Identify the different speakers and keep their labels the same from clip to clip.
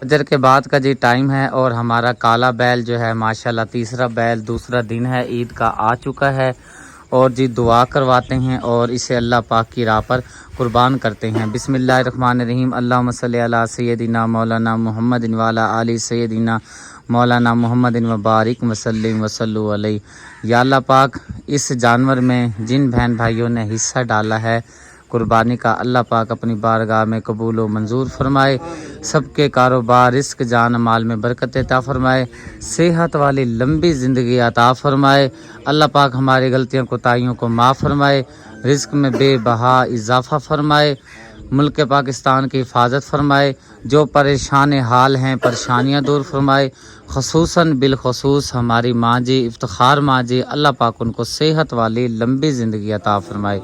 Speaker 1: फजर के बाद का जी टाइम है और हमारा काला बैल जो है माशाल्लाह तीसरा बैल दूसरा दिन है ईद का आ चुका है और जी दुआ करवाते हैं और इसे अल्लाह पाक की राह पर कुर्बान करते हैं। बिस्मिल्लाहिर्रहमानिर्रहीम। अल्लाहुम्मा सल्ली अला सय्यदिना मौलाना मुहम्मदिन व अला आलि सय्यदिना मौलाना मुहम्मदिन व बारिक वसल्लिम वसल्लु अलैहि। या अल्लाह पाक इस जानवर में जिन बहन भाइयों ने हिस्सा डाला है कुर्बानी का, अल्लाह पाक अपनी बारगाह में कबूल व मंजूर फरमाए। सबके कारोबार रिस्क जान माल में बरकत अता फरमाए। सेहत वाली लंबी ज़िंदगी अता फरमाए। अल्लाह पाक हमारी गलतियों कोताहियों को माफ़ फरमाए। रिस्क में बेबहा इजाफ़ा फरमाए। मुल्क पाकिस्तान की हिफाजत फरमाए। जो परेशान हाल हैं परेशानियाँ दूर फरमाए। ख़ुसूसन बिलखसूस हमारी माँ जी इफ्तिखार माँ जी, अल्लाह पाक उनको सेहत वाली लंबी ज़िंदगी अता फरमाए।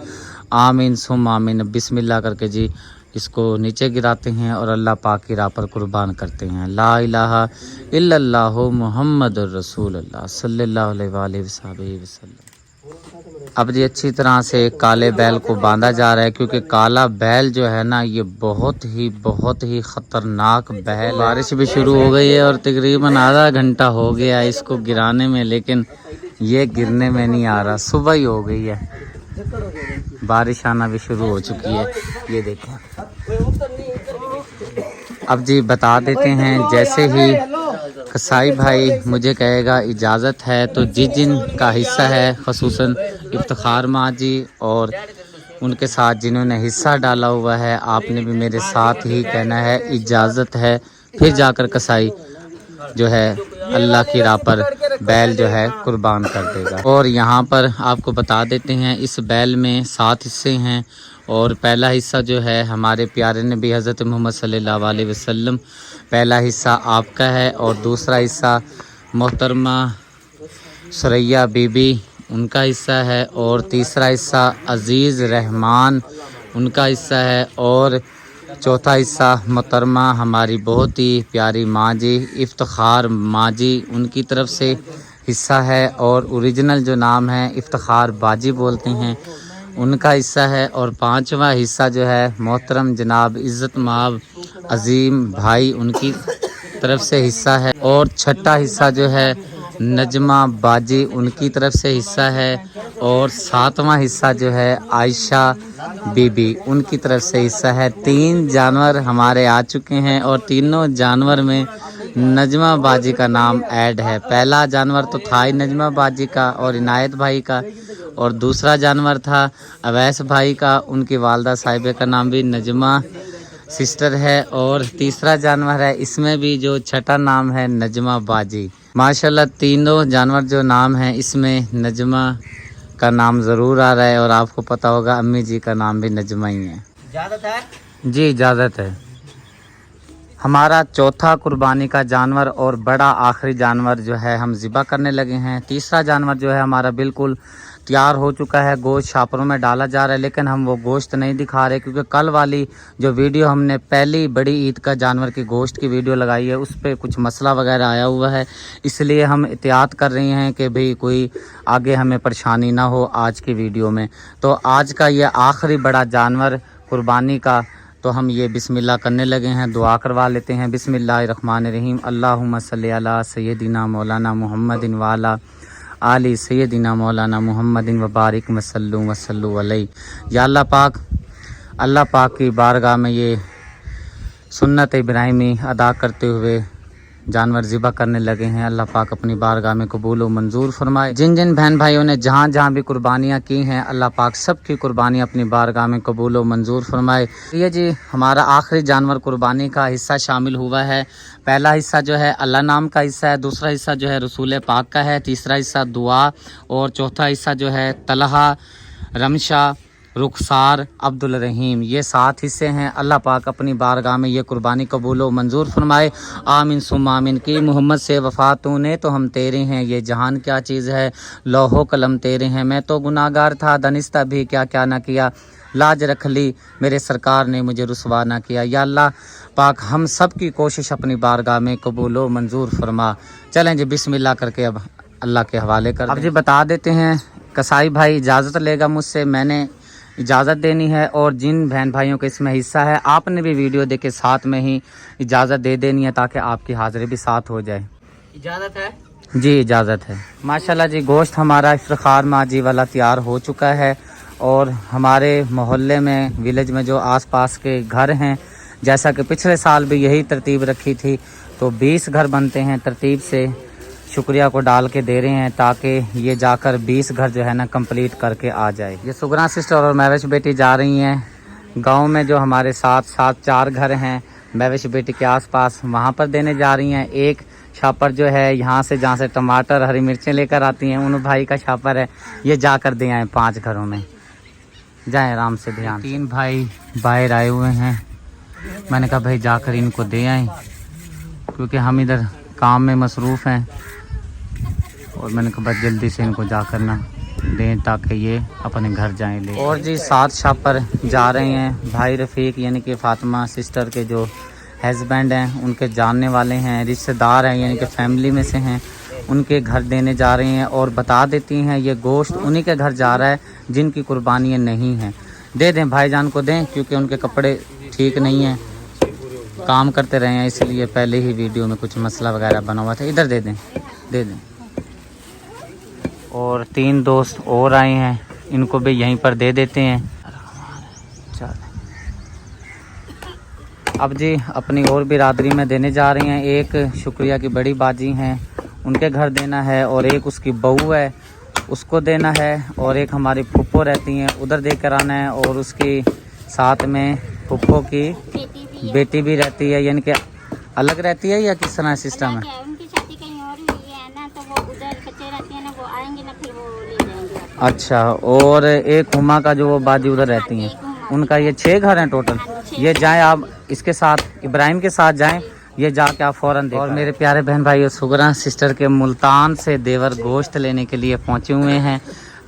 Speaker 1: आमीन सुम आमीन। बिस्मिल्लाह करके जी इसको नीचे गिराते हैं और अल्लाह पाक की राह पर कुर्बान करते हैं। ला इलाहा इल्लल्लाहु मुहम्मदुर रसूलुल्लाह सल्लल्लाहु अलैहि वसल्लम। अब जी अच्छी तरह से काले बैल को बांधा जा रहा है क्योंकि काला बैल जो है ना ये बहुत ही ख़तरनाक बैल। बारिश भी शुरू हो गई है और तकरीबन आधा घंटा हो गया इसको गिराने में, लेकिन ये गिरने में नहीं आ रहा। सुबह ही हो गई है, बारिश आना भी शुरू हो चुकी है। ये देखें। अब जी बता देते हैं, जैसे ही कसाई भाई मुझे कहेगा इजाज़त है तो जिन का हिस्सा है ख़ुसूसन इफ्तिखार माँ जी और उनके साथ जिन्होंने हिस्सा डाला हुआ है, आपने भी मेरे साथ ही कहना है इजाज़त है, फिर जाकर कसाई जो है अल्लाह की राह पर बैल जो है कुर्बान कर देगा। और यहाँ पर आपको बता देते हैं इस बैल में 7 हिस्से हैं और पहला हिस्सा जो है हमारे प्यारे नबी हज़रत मोहम्मद सल्लल्लाहु अलैहि वसल्लम, पहला हिस्सा आपका है और दूसरा हिस्सा मोहतरमा सुरैया बीबी उनका हिस्सा है और तीसरा हिस्सा अज़ीज़ रहमान उनका हिस्सा है और चौथा हिस्सा मोहतरमा हमारी बहुत ही प्यारी माँ जी इफ्तिखार माँ जी उनकी तरफ से हिस्सा है और ओरिजिनल जो नाम है इफ्तिखार बाजी बोलते हैं उनका हिस्सा है। और 5वां हिस्सा जो है मोहतरम जनाब इज़्ज़त माब अज़ीम भाई उनकी तरफ से हिस्सा है और 6ठा हिस्सा जो है नजमा बाजी उनकी तरफ से हिस्सा है और 7वां हिस्सा जो है आयशा बीबी उनकी तरफ से हिस्सा है। 3 जानवर हमारे आ चुके हैं और तीनों जानवर में नजमा बाजी का नाम ऐड है। पहला जानवर तो था ही नजमा बाजी का और इनायत भाई का, और दूसरा जानवर था अवैस भाई का, उनकी वालदा साहिबे का नाम भी नजमा सिस्टर है, और तीसरा जानवर है इसमें भी जो 6ठा नाम है नजमा बाजी। माशाल्लाह तीनों जानवर जो नाम है इसमें नजमा का नाम ज़रूर आ रहा है और आपको पता होगा अम्मी जी का नाम भी नजमा ही है। इजाज़त है जी, इजाज़त है। हमारा चौथा कुर्बानी का जानवर और बड़ा आखिरी जानवर जो है हम ज़िबा करने लगे हैं। तीसरा जानवर जो है हमारा बिल्कुल तैयार हो चुका है, गोश्त छापरों में डाला जा रहा है, लेकिन हम वो गोश्त नहीं दिखा रहे क्योंकि कल वाली जो वीडियो हमने पहली बड़ी ईद का जानवर की गोश्त की वीडियो लगाई है उस पर कुछ मसला वगैरह आया हुआ है, इसलिए हम एहतियात कर रहे हैं कि भाई कोई आगे हमें परेशानी ना हो आज की वीडियो में। तो आज का ये आखिरी बड़ा जानवर कुर्बानी का तो हम ये बिस्मिल्लाह करने लगे हैं, दुआ करवा लेते हैं। बिस्मिल्लाहिर्रहमानिर्रहीम। अल्लाहुम्मा सल्ली अला सय्यदिना मौलाना मुहम्मदिन व अला आलि सय्यदिना मौलाना मुहम्मदिन व बारिक वसल्लु अलैहि। या अल्लाह पाक की बारगाह में ये सुन्नत इब्राहिमी अदा करते हुए जानवर ज़िबा करने लगे हैं। अल्लाह पाक अपनी बारगाह में कबूल व मंजूर फरमाए। जिन जिन बहन भाइयों ने जहाँ जहाँ भी कुर्बानियाँ की हैं अल्लाह पाक सब की कुर्बानी अपनी बारगाह में कबूल व मंजूर फरमाए। ये जी हमारा आखिरी जानवर कुर्बानी का हिस्सा शामिल हुआ है। पहला हिस्सा जो है अल्लाह नाम का हिस्सा है, दूसरा हिस्सा जो है रसूल पाक का है, तीसरा हिस्सा दुआ और चौथा हिस्सा जो है तलहा, रमशा, रुखसार, अब्दुल रहीम। ये 7 हिस्से हैं। अल्लाह पाक अपनी बारगाह में ये कुर्बानी कबूल व मंजूर फरमाए। आमीन सुम आमीन। की मोहम्मद से वफ़ा तूने तो हम तेरे हैं, ये जहान क्या चीज़ है, लौहो कलम तेरे हैं। मैं तो गुनाहगार था दनिस्ता भी क्या क्या ना किया, लाज रख ली मेरे सरकार ने मुझे रुसवा ना किया। या अल्लाह पाक हम सब की कोशिश अपनी बारगाह में कबूल व मंजूर फरमा। चलें जी बिस्मिल्लाह करके अब अल्लाह के हवाले कर। अब जी बता देते हैं कसाई भाई इजाज़त लेगा मुझसे, मैंने इजाज़त देनी है और जिन बहन भाइयों का इसमें हिस्सा है आपने भी वीडियो देखे साथ में ही इजाज़त दे देनी है ताकि आपकी हाज़िरी भी साथ हो जाए।
Speaker 2: इजाज़त है
Speaker 1: जी, इजाज़त है। माशाल्लाह जी, गोश्त हमारा इफ्तिखार माजी वाला तैयार हो चुका है और हमारे मोहल्ले में विलेज में जो आसपास के घर हैं, जैसा कि पिछले साल भी यही तरतीब रखी थी, तो 20 घर बनते हैं तरतीब से शुक्रिया को डाल के दे रहे हैं ताकि ये जाकर 20 घर जो है ना कंप्लीट करके आ जाए। ये सुगना सिस्टर और महविश बेटी जा रही हैं गांव में जो हमारे साथ 4 घर हैं महविश बेटी के आसपास, वहाँ पर देने जा रही हैं। एक छापर जो है यहाँ से जहाँ से टमाटर हरी मिर्चें लेकर आती हैं उन भाई का छापर है, ये जाकर दे आए 5 घरों में। जाएँ आराम से ध्यान। 3 भाई बाहर आए हुए हैं, मैंने कहा भाई जाकर इनको दे आएँ क्योंकि हम इधर काम में मसरूफ़ हैं और मैंने कहा बस जल्दी से इनको जाकर ना दें ताकि ये अपने घर जाएं ले। और जी 7 छापर जा रहे हैं भाई रफ़ीक यानी कि फ़ातिमा सिस्टर के जो हस्बैंड हैं उनके जानने वाले हैं, रिश्तेदार हैं यानी कि फैमिली में से हैं, उनके घर देने जा रहे हैं। और बता देती हैं ये गोश्त उन्हीं के घर जा रहा है जिनकी कुर्बानियाँ नहीं हैं। दे दें भाईजान को दें क्योंकि उनके कपड़े ठीक नहीं हैं, काम करते रहे हैं इसलिए पहले ही वीडियो में कुछ मसला वगैरह बना हुआ था। इधर दे दें, दे दें। और 3 दोस्त और आए हैं, इनको भी यहीं पर दे देते हैं। चल अब जी अपनी और बिरादरी में देने जा रही हैं। एक शुक्रिया की बड़ी बाजी हैं उनके घर देना है और एक उसकी बहू है उसको देना है और एक हमारी फुप्पो रहती हैं उधर देकर आना है और उसकी साथ में फुप्पो की बेटी भी रहती है, यानी कि अलग रहती है या किस तरह सिस्टम है?
Speaker 3: उनकी शादी कहीं और हुई है ना, तो वो उधर बच्चे रहते हैं ना, वो आएंगे ना फिर वो ले जाएंगे।
Speaker 1: अच्छा, और एक हुमा का जो वो बाजी उधर रहती हैं उनका ये 6 घर हैं टोटल। ये जाएं आप इसके साथ इब्राहिम के साथ जाएं, ये जाके आप फ़ौरन दें। और मेरे प्यारे बहन भाई सुगरा सिस्टर के मुल्तान से देवर गोश्त लेने के लिए पहुँचे हुए हैं,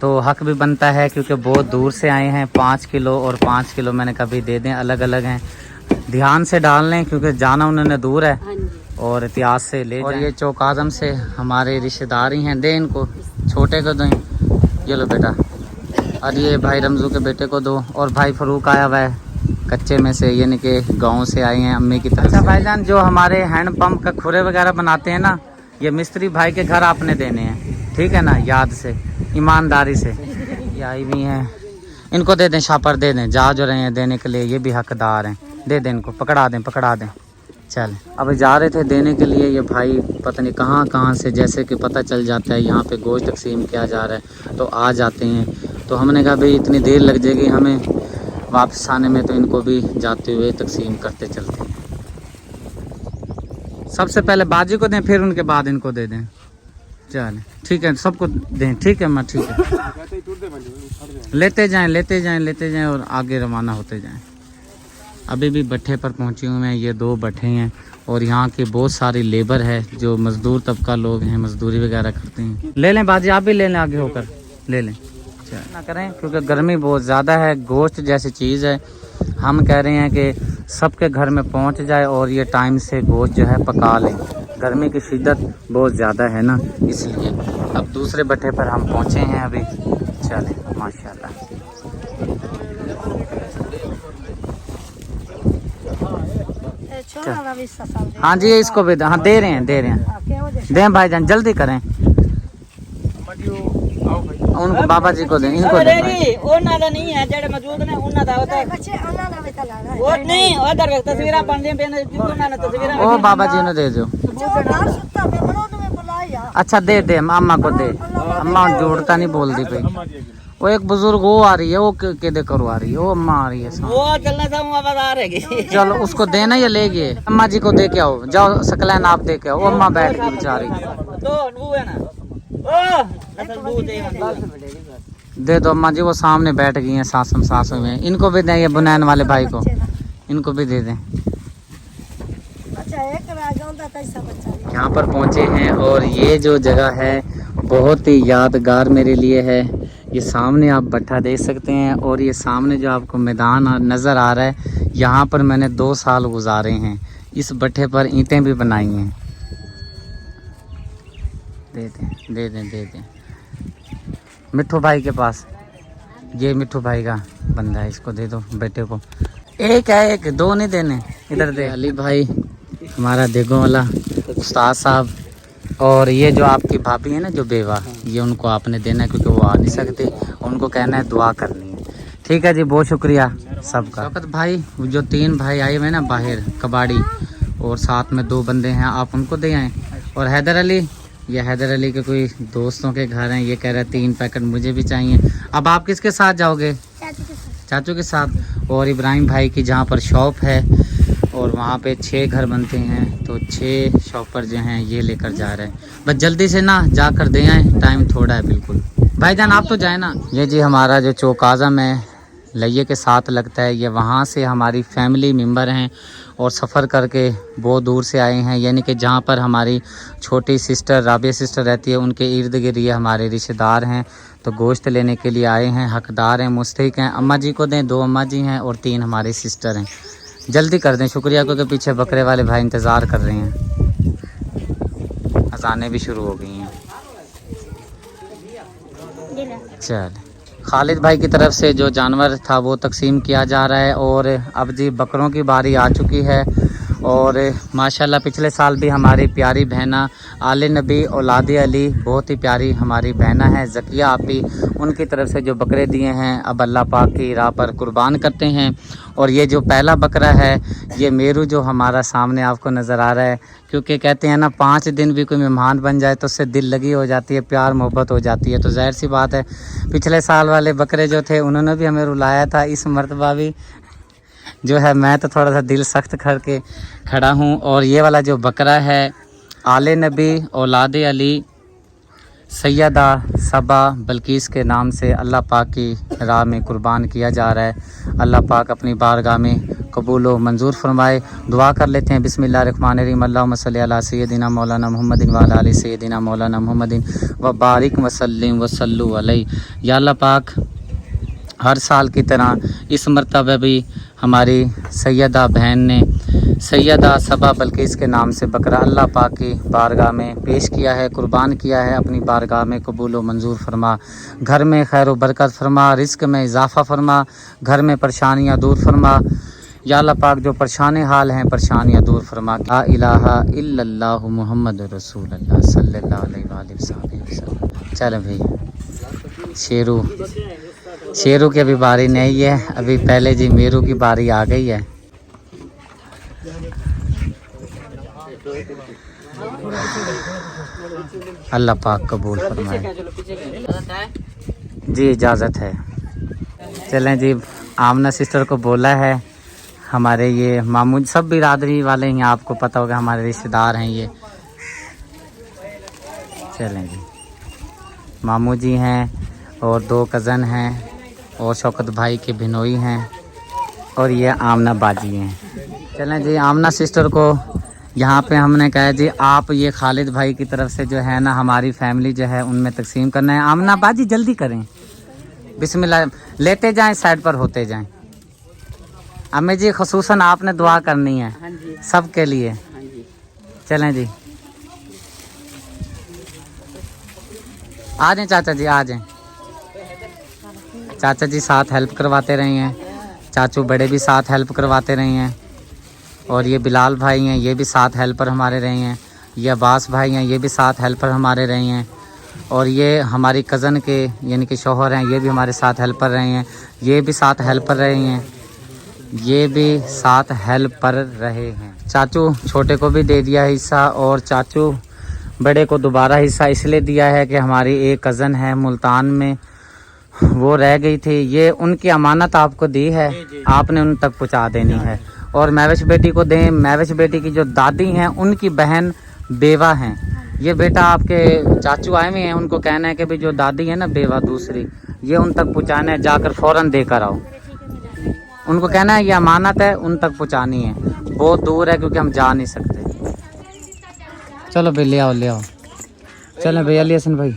Speaker 1: तो हक भी बनता है क्योंकि बहुत दूर से आए हैं। 5 किलो और 5 किलो मैंने कभी दे दें, अलग अलग हैं, ध्यान से डाल लें क्योंकि जाना उन्होंने दूर है और इतिहास से ले। और ये चौक आज़म से हमारे रिश्तेदार ही हैं, दे इनको, छोटे को दें, ये लो बेटा। और ये भाई रमज़ू के बेटे को दो। और भाई फ़रूक आया हुआ है कच्चे में से, यानी कि गांव से आए हैं अम्मी की तरफ। अच्छा भाईजान, जो हमारे हैंड पंप का खुरे वगैरह बनाते हैं ना, ये मिस्त्री भाई के घर आपने देने हैं, ठीक है ना, याद से ईमानदारी से। ये आई हुई हैं, इनको दे दें, छापर दे दें, जा जो रहे हैं देने के लिए, ये भी हकदार हैं, दे दें इनको, पकड़ा दें पकड़ा दें। चल अब जा रहे थे देने के लिए, ये भाई पता नहीं कहाँ कहाँ से, जैसे कि पता चल जाता है यहाँ पे गोश्त तकसीम किया जा रहा है तो आ जाते हैं। तो हमने कहा भाई इतनी देर लग जाएगी हमें वापस आने में, तो इनको भी जाते हुए तकसीम करते चलते हैं। सबसे पहले बाजी को दें फिर उनके बाद इनको दे दें। चल ठीक है, सबको दें, ठीक है माँ, ठीक है। लेते जाएं लेते जाएं लेते जाएं और आगे रवाना होते जाएं। अभी भी भट्ठे पर पहुंचे हुए हैं, ये 2 भट्ठे हैं और यहाँ की बहुत सारी लेबर है जो मज़दूर तबका लोग हैं, मज़दूरी वगैरह करते हैं। ले लें बाजी, आप भी ले लें, आगे होकर ले लें, ना करें क्योंकि गर्मी बहुत ज़्यादा है। गोश्त जैसी चीज़ है, हम कह रहे हैं कि सबके घर में पहुँच जाए और ये टाइम से गोश्त जो है पका लें। गर्मी की शिद्दत बहुत ज़्यादा है ना, इसलिए। अब दूसरे भट्ठे पर हम पहुँचे हैं अभी। चलें माशाल्लाह। हाँ जी, इसको भी हाँ दे रहे हैं, दे रहे हैं, दें भाईजान, जल्दी करें। उनको बाबा जी को दें, इनको दें।
Speaker 2: नहीं है जड़े मौजूद ने उन्ना दा होता है वो नहीं उधर तस्वीरां बन दी पेन उन्ना ने तस्वीरां
Speaker 1: ओ बाबा जी ने दे दो। अच्छा दे दे, अम्मा को दे, अम्मा जोड़ता नहीं बोल दी भाई। वो एक बुजुर्ग वो आ रही है, वो के करवा रही है, वो अम्मा आ रही है,
Speaker 2: वो चलने से आवाज आ रही है।
Speaker 1: चलो उसको देना या ले गए, अम्मा जी को दे के आओ, जाओ सकलैन आप दे के आओ। वो अम्मा बैठ गई बेचारी, दे दो अम्मा जी, वो सामने बैठ गई हैं सासम सासों में। इनको भी दें, ये बुनैन वाले भाई को, इनको भी दे दें। यहाँ पर पहुँचे हैं और ये जो जगह है बहुत ही यादगार मेरे लिए है। ये सामने आप भट्ठा देख सकते हैं और ये सामने जो आपको मैदान नज़र आ रहा है, यहाँ पर मैंने 2 साल गुजारे हैं। इस भट्ठे पर ईंटें भी बनाई हैं। दे दें दे दें दे दें मिट्ठू भाई के पास। ये मिट्ठू भाई का बंदा है, इसको दे दो बेटे को। एक है, एक दो नहीं देने, इधर दे। अली भाई हमारा देगो वाला उस्ताद साहब, और ये जो आपकी भाभी है ना जो बेवा, ये उनको आपने देना है क्योंकि वो आ नहीं सकते, उनको कहना है दुआ करनी है। ठीक है जी, बहुत शुक्रिया सबका। शौकत भाई जो 3 भाई आए हुए हैं ना बाहर कबाड़ी, और साथ में 2 बंदे हैं, आप उनको दे आए। और हैदर अली, ये हैदर अली के कोई दोस्तों के घर हैं, ये कह रहे हैं 3 पैकेट मुझे भी चाहिए। अब आप किसके साथ जाओगे? चाचू के साथ। और इब्राहिम भाई की जहाँ पर शॉप है, और वहाँ पे 6 घर बनते हैं, तो 6 शॉपर जो हैं ये लेकर जा रहे हैं। बस जल्दी से ना जाकर दे आए, टाइम थोड़ा है बिल्कुल। भाईजान आप तो जाए ना। ये जी हमारा जो चौक आज़म है लइये के साथ लगता है, ये वहाँ से हमारी फैमिली मेम्बर हैं और सफ़र करके बहुत दूर से आए हैं, यानी कि जहाँ पर हमारी छोटी सिस्टर राबिया सिस्टर रहती है उनके इर्द गिर्द ये हमारे रिश्तेदार हैं, तो गोश्त लेने के लिए आए हैं, हकदार हैं, मुस्तहिक हैं। अम्मा जी को दें, 2 अम्मा जी हैं और 3 हमारी सिस्टर हैं। जल्दी कर दें, शुक्रिया, क्योंकि पीछे बकरे वाले भाई इंतज़ार कर रहे हैं, अज़ानें भी शुरू हो गई हैं। चल, खालिद भाई की तरफ से जो जानवर था वो तकसीम किया जा रहा है, और अब जी बकरों की बारी आ चुकी है। और माशाल्लाह पिछले साल भी हमारी प्यारी बहना आले नबी औलाद अली, बहुत ही प्यारी हमारी बहना है ज़किया आपी, उनकी तरफ से जो बकरे दिए हैं अब अल्लाह पाक की राह पर कुर्बान करते हैं। और ये जो पहला बकरा है ये मेरू जो हमारा सामने आपको नज़र आ रहा है, क्योंकि कहते हैं ना 5 दिन भी कोई मेहमान बन जाए तो उससे दिल लगी हो जाती है, प्यार मोहब्बत हो जाती है। तो जाहिर सी बात है पिछले साल वाले बकरे जो थे उन्होंने भी हमें रुलाया था, इस मरतबा भी जो है मैं तो थोड़ा सा दिल सख्त करके खड़ा हूँ। और ये वाला जो बकरा है आले नबी औलाद अली सैयदा सबा बल्कीस के नाम से अल्लाह पाक की राह में कुर्बान किया जा रहा है। अल्लाह पाक अपनी बारगाह में कबूल व मंजूर फरमाए। दुआ कर लेते हैं, बिस्मिल्लाहिर्रहमानिर्रहीम, अल्लाहुम्मा सल्ली अला सय्यदिना मौलाना मुहम्मदिन व अला आलि सय्यदिना मौलाना मुहम्मदिन व बारिक वसल्लिम वसल्लु अलैहि। या अल्लाह पाक हर साल की तरह इस मरतबा भी हमारी सैयदा बहन ने सैयदा सबा बल्कीस के नाम से बकरा अल्लाह पाक की बारगाह में पेश किया है, कुर्बान किया है। अपनी बारगाह में कबूल व मंजूर फरमा, घर में खैर व बरकत फरमा, रिस्क में इजाफ़ा फरमा, घर में परेशानियाँ दूर फरमा। या अल्लाह पाक जो परेशान हाल हैं परेशानियाँ दूर फरमा। ला इलाहा इल्लल्लाह मुहम्मद रसूलुल्लाह सल्लल्लाहु अलैहि वसल्लम। चलो भाई, शेरू की अभी बारी नहीं है, अभी पहले जी मेरू की बारी आ गई है। अल्लाह पाक कबूल फरमाए। जी इजाज़त है। चलें जी, आमना सिस्टर को बोला है, हमारे ये मामू सब बिरादरी वाले हैं, आपको पता होगा हमारे रिश्तेदार हैं ये। चलें जी, मामू जी हैं और 2 कज़न हैं और शौकत भाई के बिनोई हैं, और ये आमना बाजी हैं। चलें जी, आमना सिस्टर को यहाँ पे हमने कहा जी आप ये खालिद भाई की तरफ से जो है ना हमारी फैमिली जो है उनमें तकसीम करना है। आमना बाजी जल्दी करें, बिस्मिल्लाह, लेते जाएं, साइड पर होते जाएं। अम्मी जी ख़ुसूसन आपने दुआ करनी है सब के लिए। चलें जी, आ जाएं चाचा जी, आ जाएं। चाचा जी साथ हेल्प करवाते रहे हैं, चाचू बड़े भी साथ हेल्प करवाते रहे हैं, और ये बिलाल भाई हैं ये भी साथ हेल्पर हमारे रहे हैं, ये अब्बास भाई हैं ये भी साथ हेल्पर हमारे रहे हैं, और ये हमारी कज़न के यानी कि शौहर हैं ये भी हमारे साथ हेल्पर रहे हैं, ये भी साथ हेल्पर रहे हैं, ये भी साथ हेल्पर रहे हैं। चाचू छोटे को भी दे दिया हिस्सा, और चाचू बड़े को दोबारा हिस्सा इसलिए दिया है कि हमारी एक कज़न है मुल्तान में, वो रह गई थी, ये उनकी अमानत आपको दी है, आपने उन तक पहुंचा देनी है। और महविश बेटी को दें, महविश बेटी की जो दादी हैं उनकी बहन बेवा हैं, ये बेटा आपके चाचू आए हुए हैं, उनको कहना है कि भाई जो दादी है ना बेवा दूसरी, ये उन तक पहुंचाना है, जाकर फ़ौरन देकर आओ। उनको कहना है ये अमानत है, उन तक पहुंचानी है, बहुत दूर है क्योंकि हम जा नहीं सकते। चलो भाई ले आओ ले आओ। चलें भैया अली हसन भाई,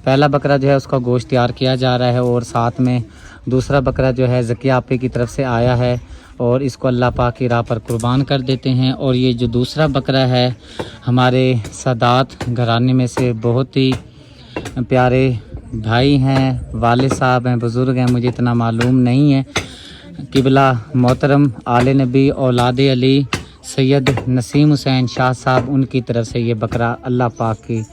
Speaker 1: पहला बकरा जो है उसका गोश्त तैयार किया जा रहा है, और साथ में दूसरा बकरा जो है ज़किया आपी की तरफ से आया है, और इसको अल्लाह पाक की राह पर कुर्बान कर देते हैं। और ये जो दूसरा बकरा है हमारे सादात घराने में से बहुत ही प्यारे भाई हैं, वालिद साहब हैं, बुज़ुर्ग हैं, मुझे इतना मालूम नहीं है। किबला मोहतरम आले नबी औलाद अली सैयद नसीम हुसैन शाह साहब, उनकी तरफ से ये बकरा अल्लाह पाक की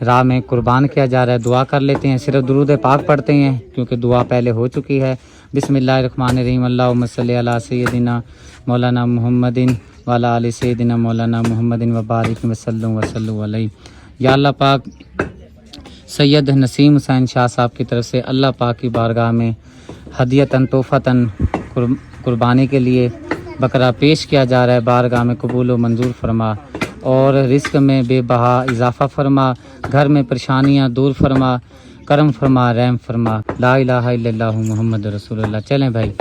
Speaker 1: राह में कुर्बान किया जा रहा है। दुआ कर लेते हैं, सिर्फ दुरूद पाक पढ़ते हैं क्योंकि दुआ पहले हो चुकी है। बिस्मिल्लाहिर्रहमानिर्रहीम, अल्लाहुम्मा सल्ली अला सय्यदिना मौलाना मुहम्मदिन वाला आले सय्यदिना मौलाना मुहम्मदिन व बारिक वसल्लम अलैहि। या अल्लाह पाक सैयद नसीम हुसैन शाह साहब की तरफ से अल्लाह पाक की बारगाह में हदियतन तोहफ़तन कुर्बानी के लिए बकरा पेश किया जा रहा है। बारगाह में कबूल व मंजूर फरमा और रिस्क में बेबहा इजाफ़ा फरमा, घर में परेशानियाँ दूर फरमा, करम फरमा, रहम फरमा। ला इलाहा इल्लल्लाहु मुहम्मद रसूलुल्लाह। चलें भाई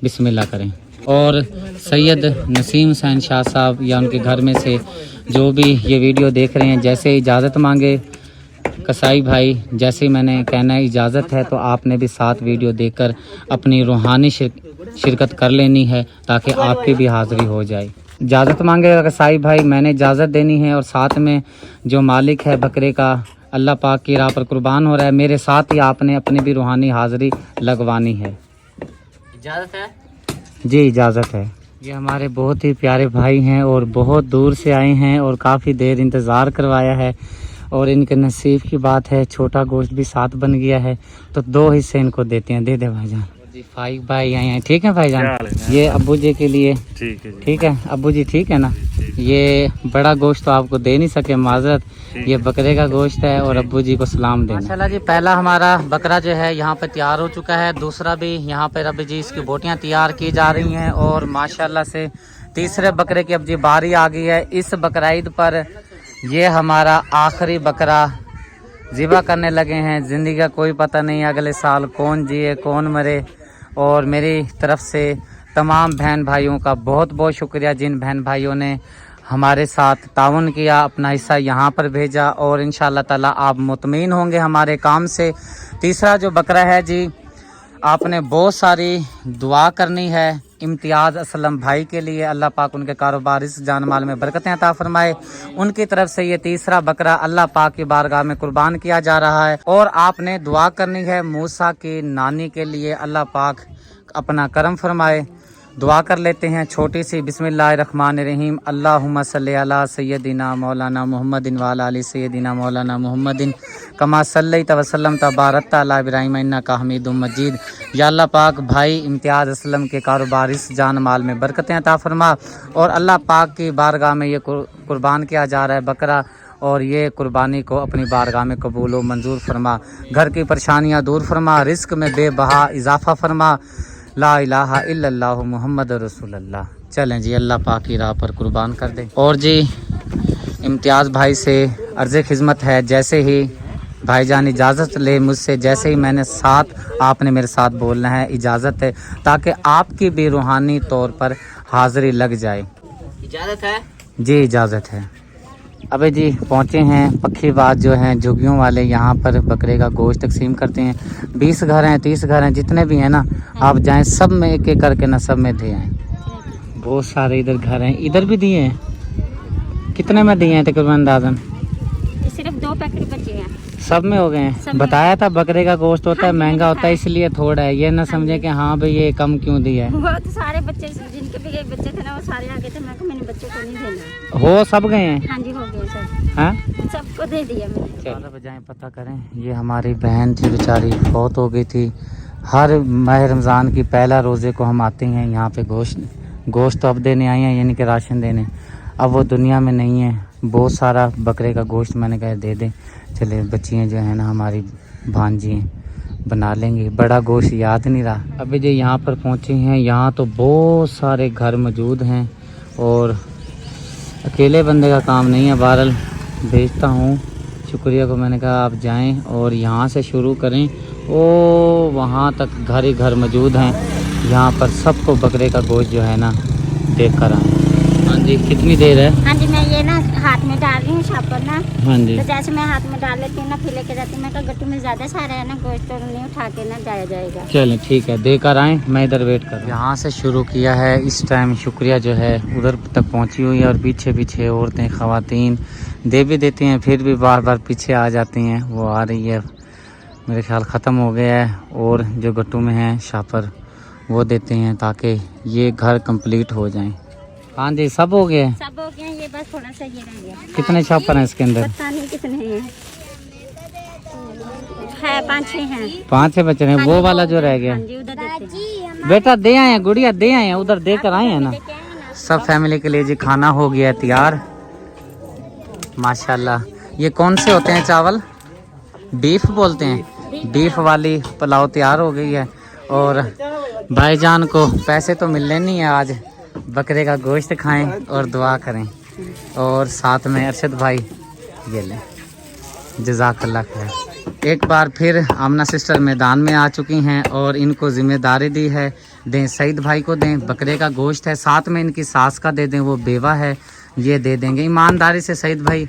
Speaker 1: बिस्मिल्लाह करें। और सैयद नसीम हुसैन शाह साहब या उनके घर में से जो भी ये वीडियो देख रहे हैं, जैसे इजाज़त मांगे कसाई भाई, जैसे मैंने कहना है इजाज़त है तो आपने भी साथ वीडियो देखकर अपनी रूहानी शिरकत कर लेनी है ताकि आपकी भी हाज़िरी हो जाए। इजाज़त मांगेगा कसाई भाई, मैंने इजाज़त देनी है और साथ में जो मालिक है बकरे का अल्लाह पाक की राह पर कुर्बान हो रहा है, मेरे साथ ही आपने अपनी भी रूहानी हाज़िरी लगवानी है।
Speaker 2: इजाज़त है
Speaker 1: जी, इजाज़त है। ये हमारे बहुत ही प्यारे भाई हैं और बहुत दूर से आए हैं और काफ़ी देर इंतज़ार करवाया है और इनके नसीब की बात है छोटा गोश्त भी साथ बन गया है तो 2 हिस्से इनको देते हैं। दे दे भाईजान जी। 5 भाई आए हैं, ठीक है भाईजान। ये अब्बू जी के लिए ठीक है अब्बू जी, ठीक है ना। ये बड़ा गोश्त तो आपको दे नहीं सके, माजरत, ये बकरे का गोश्त है और अब्बू जी को सलाम देना। माशाल्लाह जी, पहला हमारा बकरा जो है यहाँ पे तैयार हो चुका है, दूसरा भी यहाँ पे अभी जी इसकी बोटियाँ तैयार की जा रही हैं और माशाल्लाह से तीसरे बकरे की अब जी बारी आ गई है। इस बकरा ईद पर ये हमारा आखिरी बकरा ज़िबा करने लगे हैं। ज़िंदगी का कोई पता नहीं अगले साल कौन जिए कौन मरे। और मेरी तरफ से तमाम बहन भाइयों का बहुत बहुत शुक्रिया जिन बहन भाइयों ने हमारे साथ ताउन किया, अपना हिस्सा यहाँ पर भेजा और इंशाअल्लाह ताला आप मुतमईन होंगे हमारे काम से। तीसरा जो बकरा है जी, आपने बहुत सारी दुआ करनी है इम्तियाज़ असलम भाई के लिए, अल्लाह पाक उनके कारोबार इस जान माल में बरकतें अता फरमाए। उनकी तरफ से ये तीसरा बकरा अल्लाह पाक की बारगाह में कुर्बान किया जा रहा है। और आपने दुआ करनी है मूसा की नानी के लिए, अल्लाह पाक अपना करम फरमाए। दुआ कर लेते हैं छोटी सी, बिस्मिल्लाहिर्रहमानिर्रहीम, अल्लाहुम्मा सल्ली अला सय्यदिना मौलाना मुहम्मदिन व अला आलि सय्यदिना मौलाना मुहम्मदिन कमा सल्लैता व सल्लमता बारकता अला इब्राहीम इन्नका हमीदुम मजीद। या अल्लाह पाक भाई इम्तियाज़ असलम के कारोबार इस जान माल में बरकतें अता फरमा और अल्लाह पाक की बारगाह में ये कुर्बान किया जा रहा है बकरा और ये कुर्बानी को अपनी बारगाह में कबूल व मंजूर फरमा। घर की परेशानियाँ दूर फरमा, रिस्क में बेबहा इजाफ़ा फरमा। ला इलाहा इल्लल्लाहु मुहम्मद रसूलुल्लाह। चलें जी, अल्लाह पाक की राह पर कुर्बान कर दें। और जी इम्तियाज़ भाई से अर्ज़ खिदमत है, जैसे ही भाईजान इजाज़त ले मुझसे, जैसे ही मैंने साथ आपने मेरे साथ बोलना है, इजाज़त है, ताकि आपकी भी रूहानी तौर पर हाज़िरी लग जाए।
Speaker 2: इजाज़त है
Speaker 1: जी, इजाज़त है। अबे जी पहुँचे हैं पक्खीबाज जो हैं झुग्गियों वाले, यहाँ पर बकरे का गोश्त तकसीम करते हैं। 20 घर हैं 30 घर हैं, जितने भी हैं ना आप जाएं सब में एक एक करके ना सब में दे आएँ। बहुत सारे इधर घर हैं, इधर भी दिए हैं। कितने में दिए हैं तकरीबन अंदाज़न?
Speaker 3: सिर्फ 2 पैकेट बचे हैं।
Speaker 1: सब में हो गए हैं। बताया था बकरे का गोश्त होता है महंगा होता है इसलिए थोड़ा है, ये ना समझे कि हाँ भाई ये कम क्यों दिया है।
Speaker 3: वो तो सारे बच्चे जिनके भी एक बच्चे थे ना वो सारे आ गए थे, मैं मैंने बच्चों को नहीं देना।
Speaker 1: हो सब गए हैं?
Speaker 3: हाँ जी हो गए सब।
Speaker 1: हाँ
Speaker 3: सबको दे दिया मैंने।
Speaker 1: चलो बजाएं पता करें। ये हमारी बहन थी बेचारी, फौत हो गई थी। हर माह रमज़ान की पहला रोज़े को हम आते हैं यहाँ पे गोश्त तो अब देने आए हैं, यानी कि राशन देने। अब वो दुनिया में नहीं है। बहुत सारा बकरे का गोश्त मैंने कहा दे दें, चले बच्चियाँ जो है ना हमारी भांजी हैं बना लेंगे। बड़ा गोश्त याद नहीं रहा। अभी जो यहाँ पर पहुँचे हैं, यहाँ तो बहुत सारे घर मौजूद हैं और अकेले बंदे का काम नहीं है। बहरहाल भेजता हूँ शुक्रिया को, मैंने कहा आप जाएं और यहाँ से शुरू करें। ओ वहाँ तक घर ही घर मौजूद हैं। यहाँ पर सबको बकरे का गोश्त जो है ना देख कर आए। हाँ जी, कितनी देर है?
Speaker 3: हाँ जी, मैं ये ना हाथ में डाल रही हूँ शापर ना।
Speaker 1: हाँ जी,
Speaker 3: तो जैसे मैं हाथ में डाल लेती हूँ ना फिर लेके जाती हूँ। मैं कहा गट्टू में ज़्यादा सारा है ना गोश्त, तो नहीं उठा के ना जाया जाएगा।
Speaker 1: चलें ठीक है, देकर आएँ, मैं इधर वेट कर। यहाँ से शुरू किया है इस टाइम। शुक्रिया जो है उधर तक पहुँची हुई है और पीछे पीछे औरतें ख़वातीन दे भी देती हैं, फिर भी बार बार पीछे आ जाती हैं। वो आ रही है मेरे ख्याल ख़त्म हो गया है, और जो गट्टू में है शापर वो देते हैं ताकि ये घर कंप्लीट हो जाए। हाँ जी, सब हो गया है,
Speaker 3: सब हो गया, ये बस थोड़ा सा ये रह गया।
Speaker 1: कितने शापर हैं इसके अंदर?
Speaker 3: पता नहीं कितने हैं, है 5-6 हैं।
Speaker 1: 5-6 बच्चे हैं। वो वाला जो रह गया,
Speaker 3: हाँ जी, उधर देते हैं।
Speaker 1: बेटा दे आए हैं, गुड़िया दे आए हैं, उधर दे कर आए हैं ना। सब फैमिली के लिए जी खाना हो गया है तैयार माशाल्लाह। ये कौन से होते हैं चावल? बीफ बोलते हैं। बीफ वाली पुलाव तैयार हो गई है। और भाईजान को पैसे तो मिलने नहीं है आज, बकरे का गोश्त खाएं और दुआ करें। और साथ में अरशद भाई ये लें, जज़ाकल्लाह खैर। एक बार फिर आमना सिस्टर मैदान में आ चुकी हैं और इनको ज़िम्मेदारी दी है, दें सईद भाई को दें, बकरे का गोश्त है, साथ में इनकी सास का दे दें, वो बेवा है, ये दे देंगे। ईमानदारी से सईद भाई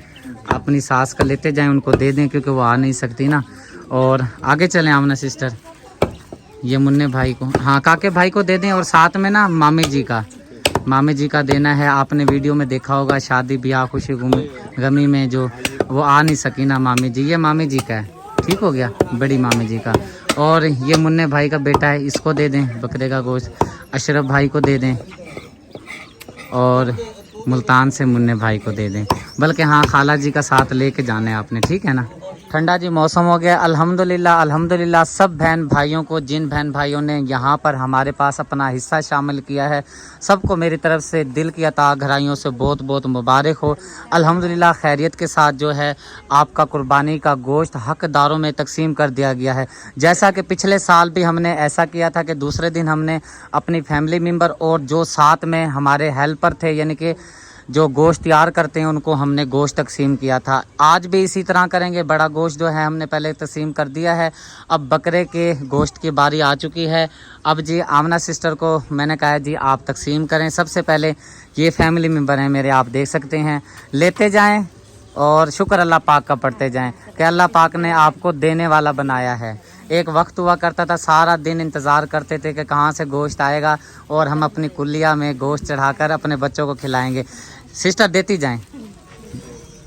Speaker 1: अपनी सास का लेते जाएं, उनको दे दें क्योंकि वो आ नहीं सकती ना। और आगे चलें आमना सिस्टर, ये मुन्ने भाई को, हाँ काके भाई को दे दें। और साथ में ना मामी जी का देना है। आपने वीडियो में देखा होगा शादी ब्याह खुशी गमी में जो वो आ नहीं सकी ना मामी जी, ये मामी जी का है, ठीक हो गया, बड़ी मामी जी का। और ये मुन्ने भाई का बेटा है, इसको दे दें बकरे का गोश्त। अशरफ भाई को दे दें और मुल्तान से मुन्ने भाई को दे दें। बल्कि हाँ, खाला जी का साथ लेके जाना है आपने, ठीक है ना। ठंडा जी मौसम हो गया अल्हम्दुलिल्लाह। अल्हम्दुलिल्लाह सब बहन भाइयों को, जिन बहन भाइयों ने यहाँ पर हमारे पास अपना हिस्सा शामिल किया है, सबको मेरी तरफ से दिल की अता गहराइयों से बहुत बहुत मुबारक हो। अल्हम्दुलिल्लाह खैरियत के साथ जो है आपका कुर्बानी का गोश्त हकदारों में तकसीम कर दिया गया है। जैसा कि पिछले साल भी हमने ऐसा किया था कि दूसरे दिन हमने अपनी फैमिली मेम्बर और जो साथ में हमारे हेल्पर थे, यानी कि जो गोश्त तैयार करते हैं, उनको हमने गोश्त तकसीम किया था। आज भी इसी तरह करेंगे। बड़ा गोश्त जो है हमने पहले तकसीम कर दिया है, अब बकरे के गोश्त की बारी आ चुकी है। अब जी आमना सिस्टर को मैंने कहा जी आप तकसीम करें। सबसे पहले ये फैमिली मेम्बर हैं मेरे, आप देख सकते हैं, लेते जाएं और शुक्र अल्लाह पाक का पढ़ते जाएं कि अल्लाह पाक ने आपको देने वाला बनाया है। एक वक्त हुआ करता था, सारा दिन इंतज़ार करते थे कि कहाँ से गोश्त आएगा और हम अपनी कुल्लिया में गोश्त चढ़ाकर अपने बच्चों को खिलाएंगे। सिस्टर देती जाएं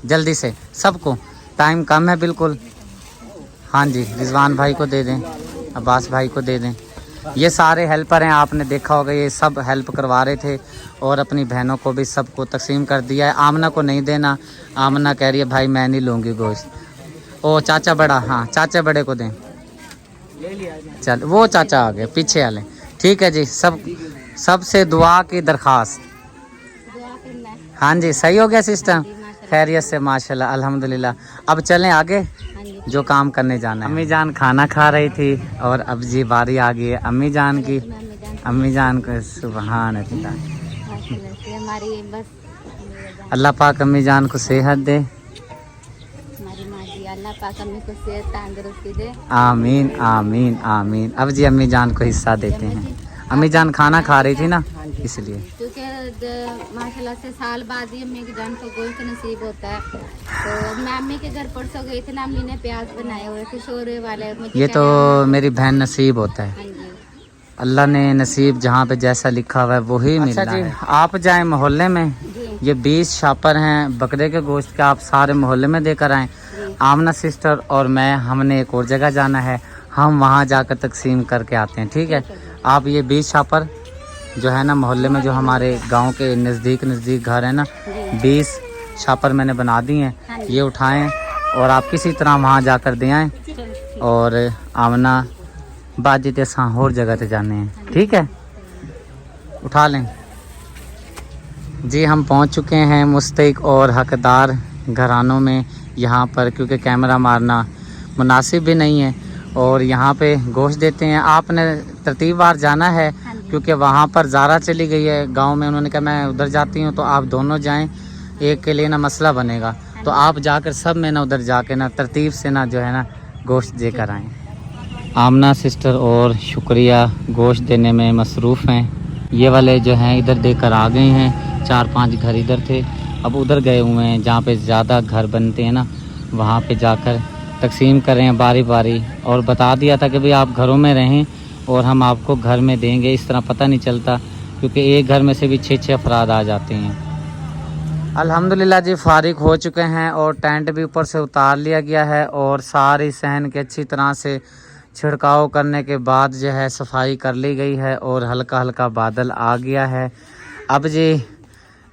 Speaker 1: जल्दी से, सबको टाइम कम है बिल्कुल। हाँ जी, रिजवान भाई को दे दें, अब्बास भाई को दे दें। ये सारे हेल्पर हैं, आपने देखा होगा, ये सब हेल्प करवा रहे थे और अपनी बहनों को भी सबको तकसीम कर दिया है। आमना को नहीं देना, आमना कह रही है भाई मैं नहीं लूँगी गोश्त। ओ चाचा बड़ा, हाँ चाचा बड़े को दें। चल वो चाचा आ गए पीछे वाले, ठीक है जी। सबसे दुआ की दरख्वास्त। हाँ जी, सही हो गया सिस्टम, खैरियत से माशाल्लाह अल्हम्दुलिल्लाह। अब चलें आगे जो काम करने जाना है। अम्मी जान खाना खा रही थी और अब जी बारी आ गई है अम्मी जान की। अम्मी जान को सुभान अल्लाह, अल्लाह पाक अम्मी जान को सेहत दे,
Speaker 3: अल्लाह पाक अम्मी को सेहत तंदुरुस्ती दे,
Speaker 1: आमीन आमीन आमीन। अब जी अम्मी जान को हिस्सा देते हैं। अम्मी जान खाना खा रही थी ना इसलिए,
Speaker 3: क्योंकि माशाल्लाह से साल बाद ही अम्मी की जान को गोश्त नसीब होता है। तो मैं अम्मी के घर परसों गई थी ना, अम्मी ने प्याज बनाए हुए थे शोरवे वाले।
Speaker 1: ये तो मेरी बहन नसीब होता है, अल्लाह ने नसीब जहाँ पे जैसा लिखा हुआ है वही मिलना है। आप जाएं मोहल्ले में, ये 20 शापर हैं बकरे के गोश्त के, आप सारे मोहल्ले में देकर आएँ। आमना सिस्टर और मैं, हमने एक और जगह जाना है, हम वहाँ जाकर तकसीम करके आते हैं, ठीक है। आप ये 20 शापर जो है ना मोहल्ले में, जो हमारे गांव के नज़दीक घर है ना, 20 शापर मैंने बना दी हैं, ये उठाएं और आप किसी तरह वहाँ जाकर दे आएँ। और आमना बाजी ते सां और जगह ते जाने हैं, ठीक है, उठा लें जी। हम पहुँच चुके हैं मुस्तहिक और हकदार घरानों में यहाँ पर, क्योंकि कैमरा मारना मुनासिब भी नहीं है। और यहाँ पे गोश्त देते हैं। आपने तरतीबवार जाना है क्योंकि वहाँ पर ज़ारा चली गई है गांव में, उन्होंने कहा मैं उधर जाती हूँ, तो आप दोनों जाएं, एक के लिए ना मसला बनेगा। तो आप जाकर सब में ना उधर जाके ना तरतीब से ना जो है ना गोश्त देकर आएँ। आमना सिस्टर और शुक्रिया गोश्त देने में मसरूफ़ हैं। ये वाले जो हैं इधर देकर आ गए हैं, 4-5 घर इधर थे, अब उधर गए हुए हैं जहाँ पे ज़्यादा घर बनते हैं ना, वहाँ पे जाकर तकसीम करें बारी बारी। और बता दिया था कि भाई आप घरों में रहें और हम आपको घर में देंगे, इस तरह पता नहीं चलता, क्योंकि एक घर में से भी 6-6 अफराद आ जाते हैं। अल्हम्दुलिल्लाह जी फारिग हो चुके हैं और टेंट भी ऊपर से उतार लिया गया है और सारी सहन की अच्छी तरह से छिड़काव करने के बाद जो है सफाई कर ली गई है और हल्का हल्का बादल आ गया है। अब जी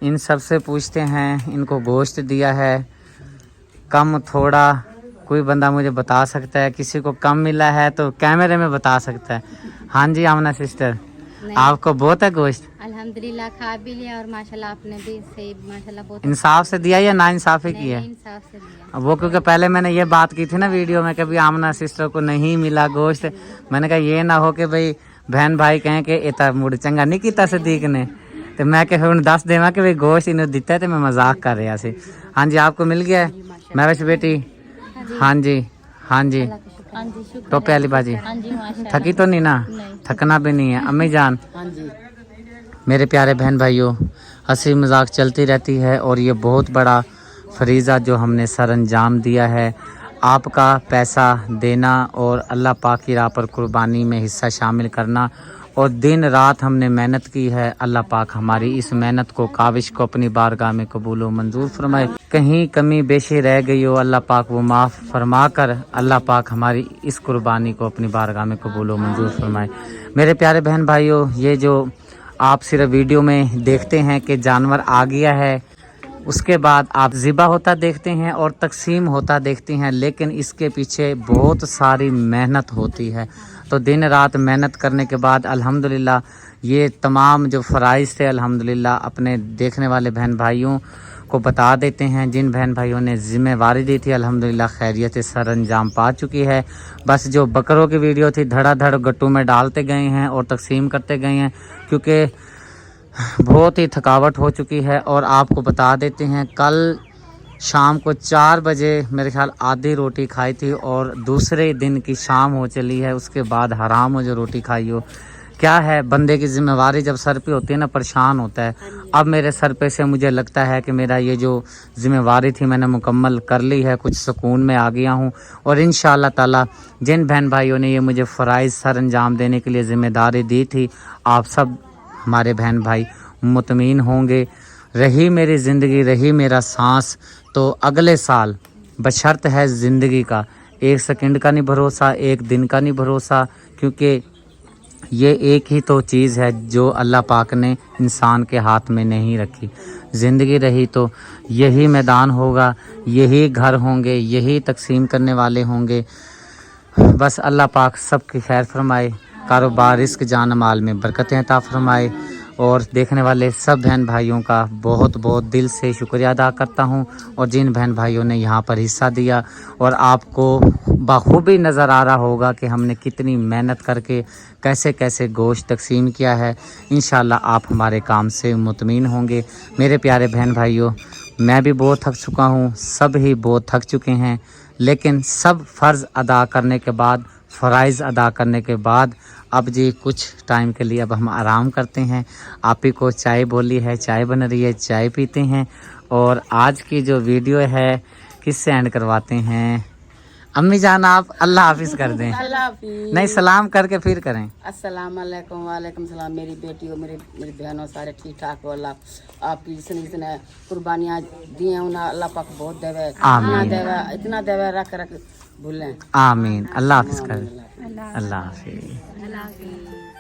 Speaker 1: इन सब से पूछते हैं, इनको गोश्त दिया है कम थोड़ा, कोई बंदा मुझे बता सकता है किसी को कम मिला है तो कैमरे में बता सकता है। हाँ जी आमना सिस्टर, आपको बहुत है गोश्त?
Speaker 3: अल्हम्दुलिल्लाह खा भी लिया और माशाल्लाह आपने भी सही माशाल्लाह बहुत
Speaker 1: इंसाफ से दिया या ना इंसाफी की है?
Speaker 3: इंसाफ से दिया।
Speaker 1: वो क्योंकि पहले मैंने ये बात की थी ना वीडियो में, कभी आमना सिस्टर को नहीं मिला गोश्त। मैंने कहा ये ना हो कि भाई बहन भाई कहें कि इतना मुड़ चंगा नहीं किया सदीक ने, तो मैं कह दस देवा कि भाई गोश्त इन्हें दिता है, तो मैं मजाक कर रहा से। हाँ जी आपको मिल गया है महविश बेटी? हाँ जी हाँ जी टोपे वाली बाजी थकी तो नहीं ना? थकना भी नहीं है। अम्मी जान?
Speaker 2: हाँ जी।
Speaker 1: मेरे प्यारे बहन भाइयों, हंसी मजाक चलती रहती है और ये बहुत बड़ा फरीज़ा जो हमने सर अंजाम दिया है, आपका पैसा देना और अल्लाह पाक की राह पर कुर्बानी में हिस्सा शामिल करना, और दिन रात हमने मेहनत की है। अल्लाह पाक हमारी इस मेहनत को काविश को अपनी बारगाह में कबूल व मंजूर फरमाए। कहीं कमी बेशी रह गई हो अल्लाह पाक वो माफ़ फरमा कर अल्लाह पाक हमारी इस कुर्बानी को अपनी बारगाह में कबूल व मंजूर फरमाए। मेरे प्यारे बहन भाइयों, ये जो आप सिर्फ वीडियो में देखते हैं कि जानवर आ गया है, उसके बाद आप ज़िबा होता देखते हैं और तकसीम होता देखते हैं, लेकिन इसके पीछे बहुत सारी मेहनत होती है। तो दिन रात मेहनत करने के बाद अल्हम्दुलिल्लाह ये तमाम जो फ़राइज़ थे अल्हम्दुलिल्लाह अपने देखने वाले बहन भाइयों को बता देते हैं। जिन बहन भाइयों ने ज़िम्मेवारी दी थी अल्हम्दुलिल्लाह खैरियत से सर अंजाम पा चुकी है। बस जो बकरों की वीडियो थी धड़ाधड़ गट्टू में डालते गए हैं और तकसीम करते गए हैं, क्योंकि बहुत ही थकावट हो चुकी है। और आपको बता देते हैं कल शाम को 4 बजे मेरे ख्याल आधी रोटी खाई थी और दूसरे दिन की शाम हो चली है, उसके बाद हराम हो जो रोटी खाई हो। क्या है, बंदे की जिम्मेवारी जब सर पे होती है ना परेशान होता है। अब मेरे सर पे से मुझे लगता है कि मेरा ये जो जिम्मेवारी थी मैंने मुकम्मल कर ली है, कुछ सुकून में आ गया हूँ। और इंशाअल्लाह ताला जिन बहन भाइयों ने ये मुझे फ़राइज़ सर अंजाम देने के लिए ज़िम्मेदारी दी थी, आप सब हमारे बहन भाई मुतमीन होंगे। रही मेरी ज़िंदगी रही मेरा सांस तो अगले साल बशर्त है ज़िंदगी का, 1 सेकंड का नहीं भरोसा, 1 दिन का नहीं भरोसा, क्योंकि ये एक ही तो चीज़ है जो अल्लाह पाक ने इंसान के हाथ में नहीं रखी। ज़िंदगी रही तो यही मैदान होगा, यही घर होंगे, यही तकसीम करने वाले होंगे। बस अल्लाह पाक सबकी खैर फरमाए, कारोबार रिस्क जान माल में बरकतें अता फरमाए। और देखने वाले सब बहन भाइयों का बहुत बहुत दिल से शुक्रिया अदा करता हूं। और जिन बहन भाइयों ने यहां पर हिस्सा दिया, और आपको बखूबी नज़र आ रहा होगा कि हमने कितनी मेहनत करके कैसे कैसे गोश्त तकसीम किया है। इंशाल्लाह आप हमारे काम से मुतमीन होंगे। मेरे प्यारे बहन भाइयों, मैं भी बहुत थक चुका हूँ, सब ही बहुत थक चुके हैं, लेकिन सब फ़र्ज़ अदा करने के बाद, फ़राइज़ अदा करने के बाद अब जी कुछ टाइम के लिए अब हम आराम करते हैं। आप ही को चाय बोली है, चाय बन रही है, चाय पीते हैं। और आज की जो वीडियो है किससे एंड करवाते हैं? अम्मी जान आप अल्लाह हाफिज़ कर दें।
Speaker 2: अल्लाह हाफिज़।
Speaker 1: नहीं, सलाम करके फिर करें।
Speaker 2: अस्सलाम वालेकुम। वालेकुम सलाम। मेरी बेटी और मेरी बहनों सारे ठीक ठाक हो। अल्लाह आपकी जिसने कुर्बानियाँ दी हैं उन्हें अल्लाह पाक बहुत देवे, इतना देवे रख रख भूलें।
Speaker 1: आमीन। अल्लाह हाफिज़ कर। अल्लाह हाफिज़।